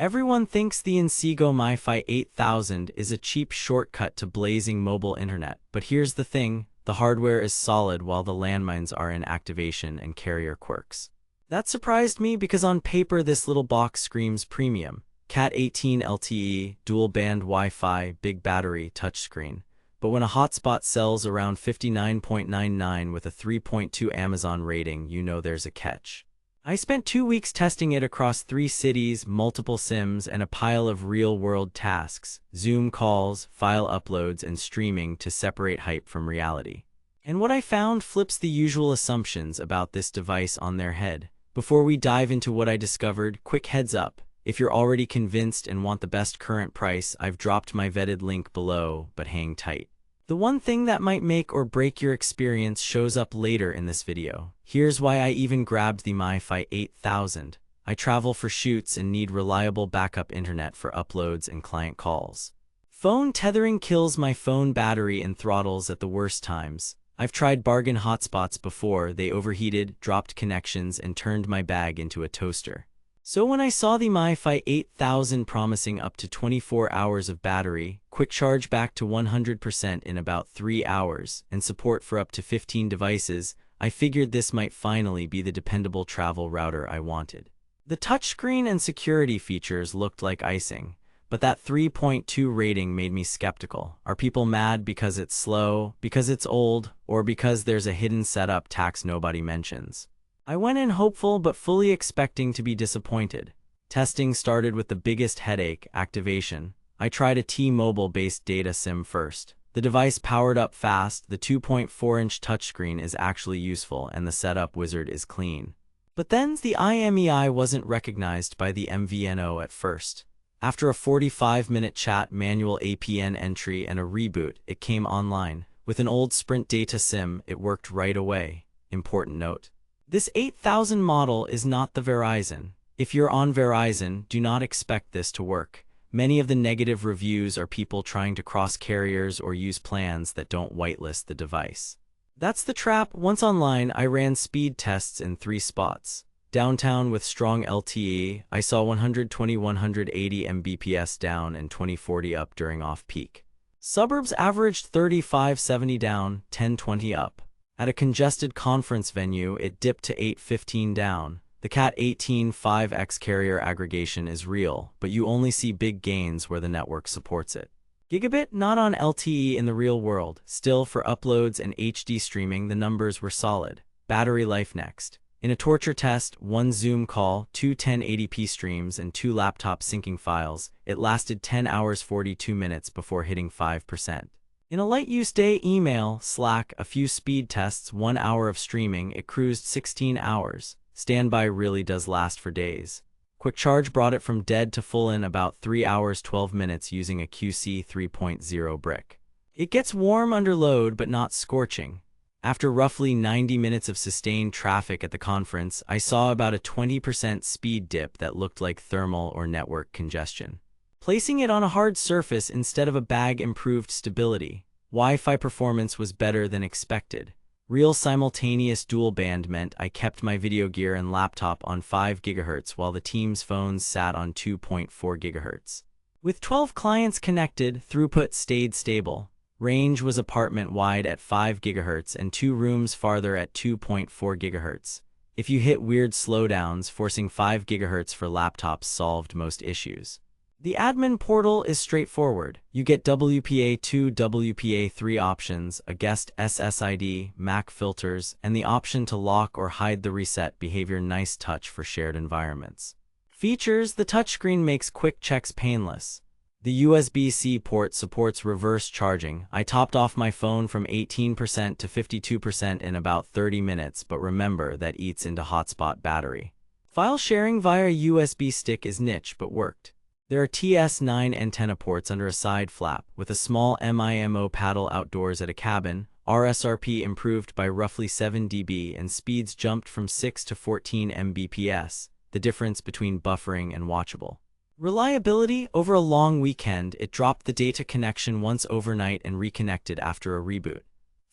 Everyone thinks the Inseego MiFi 8000 is a cheap shortcut to blazing mobile internet, but here's the thing, the hardware is solid while the landmines are in activation and carrier quirks. That surprised me because on paper this little box screams premium. Cat 18 LTE, dual-band Wi-Fi, big battery, touchscreen. But when a hotspot sells around $59.99 with a 3.2 Amazon rating, you know there's a catch. I spent 2 weeks testing it across 3 cities, multiple SIMs, and a pile of real-world tasks, Zoom calls, file uploads, and streaming to separate hype from reality. And what I found flips the usual assumptions about this device on their head. Before we dive into what I discovered, quick heads up. If you're already convinced and want the best current price, I've dropped my vetted link below, but hang tight. The one thing that might make or break your experience shows up later in this video. Here's why I even grabbed the MiFi 8000. I travel for shoots and need reliable backup internet for uploads and client calls. Phone tethering kills my phone battery and throttles at the worst times. I've tried bargain hotspots before, they overheated, dropped connections, and turned my bag into a toaster. So when I saw the MiFi 8000 promising up to 24 hours of battery, quick charge back to 100% in about 3 hours, and support for up to 15 devices, I figured this might finally be the dependable travel router I wanted. The touchscreen and security features looked like icing, but that 3.2 rating made me skeptical. Are people mad because it's slow, because it's old, or because there's a hidden setup tax nobody mentions? I went in hopeful but fully expecting to be disappointed. Testing started with the biggest headache, activation. I tried a T-Mobile-based data SIM first. The device powered up fast, the 2.4-inch touchscreen is actually useful, and the setup wizard is clean. But then the IMEI wasn't recognized by the MVNO at first. After a 45-minute chat, manual APN entry, and a reboot, it came online. With an old Sprint data SIM, it worked right away. Important note. This 8000 model is not the Verizon. If you're on Verizon, do not expect this to work. Many of the negative reviews are people trying to cross carriers or use plans that don't whitelist the device. That's the trap. Once online, I ran speed tests in 3 spots. Downtown with strong LTE, I saw 120-180 Mbps down and 20-40 up during off-peak. Suburbs averaged 35-70 down, 10-20 up. At a congested conference venue, it dipped to 8-15 down. The Cat 18 5x carrier aggregation is real, but you only see big gains where the network supports it. Gigabit not on LTE in the real world. Still, for uploads and HD streaming, the numbers were solid. Battery life next. In a torture test, 1 Zoom call, 2 1080p streams, and 2 laptop syncing files, it lasted 10 hours 42 minutes before hitting 5%. In a light use day, email, Slack, a few speed tests, 1 hour of streaming, it cruised 16 hours. Standby really does last for days. Quick charge brought it from dead to full in about 3 hours 12 minutes using a QC 3.0 brick. It gets warm under load but not scorching. After roughly 90 minutes of sustained traffic at the conference, I saw about a 20% speed dip that looked like thermal or network congestion. Placing it on a hard surface instead of a bag improved stability. Wi-Fi performance was better than expected. Real simultaneous dual band meant I kept my video gear and laptop on 5 GHz while the team's phones sat on 2.4 GHz. With 12 clients connected, throughput stayed stable. Range was apartment-wide at 5 GHz and 2 rooms farther at 2.4 GHz. If you hit weird slowdowns, forcing 5 GHz for laptops solved most issues. The admin portal is straightforward. You get WPA2, WPA3 options, a guest SSID, Mac filters, and the option to lock or hide the reset behavior. Nice touch for shared environments. Features: the touchscreen makes quick checks painless. The USB-C port supports reverse charging. I topped off my phone from 18% to 52% in about 30 minutes, but remember that eats into hotspot battery. File sharing via USB stick is niche but worked. There are TS9 antenna ports under a side flap, with a small MIMO paddle outdoors at a cabin. RSRP improved by roughly 7 dB and speeds jumped from 6 to 14 Mbps, the difference between buffering and watchable. Reliability: over a long weekend, it dropped the data connection once overnight and reconnected after a reboot.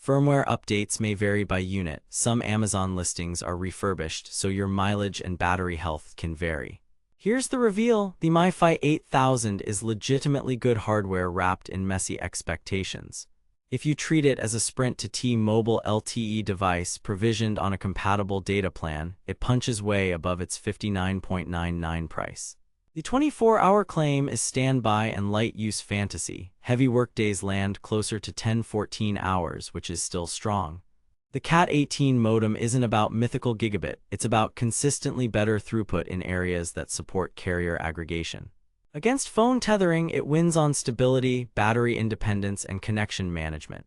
Firmware updates may vary by unit. Some Amazon listings are refurbished, so your mileage and battery health can vary. Here's the reveal: the MiFi 8000 is legitimately good hardware wrapped in messy expectations. If you treat it as a Sprint to T-Mobile LTE device provisioned on a compatible data plan, it punches way above its $59.99 price. The 24-hour claim is standby and light-use fantasy. Heavy workdays land closer to 10-14 hours, which is still strong. The Cat18 modem isn't about mythical gigabit, it's about consistently better throughput in areas that support carrier aggregation. Against phone tethering, it wins on stability, battery independence, and connection management.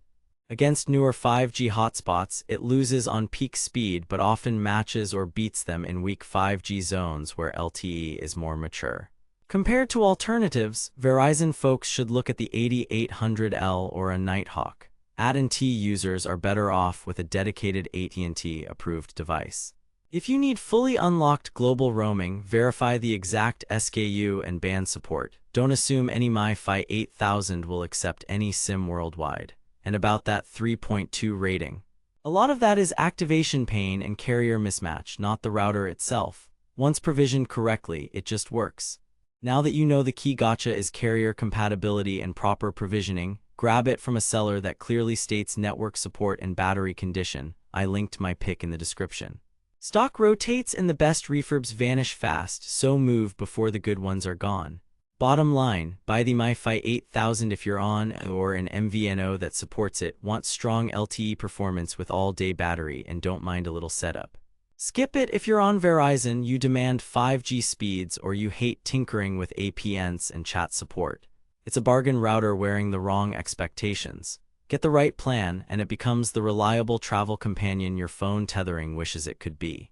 Against newer 5G hotspots, it loses on peak speed but often matches or beats them in weak 5G zones where LTE is more mature. Compared to alternatives, Verizon folks should look at the 8800L or a Nighthawk. AT&T users are better off with a dedicated AT&T-approved device. If you need fully unlocked global roaming, verify the exact SKU and band support. Don't assume any MiFi 8000 will accept any SIM worldwide. And about that 3.2 rating. A lot of that is activation pain and carrier mismatch, not the router itself. Once provisioned correctly, it just works. Now that you know the key gotcha is carrier compatibility and proper provisioning, grab it from a seller that clearly states network support and battery condition. I linked my pick in the description. Stock rotates and the best refurbs vanish fast, so move before the good ones are gone. Bottom line, buy the MiFi 8000 if you're on or an MVNO that supports it, want strong LTE performance with all-day battery, and don't mind a little setup. Skip it if you're on Verizon, you demand 5G speeds, or you hate tinkering with APNs and chat support. It's a bargain router wearing the wrong expectations. Get the right plan, and it becomes the reliable travel companion your phone tethering wishes it could be.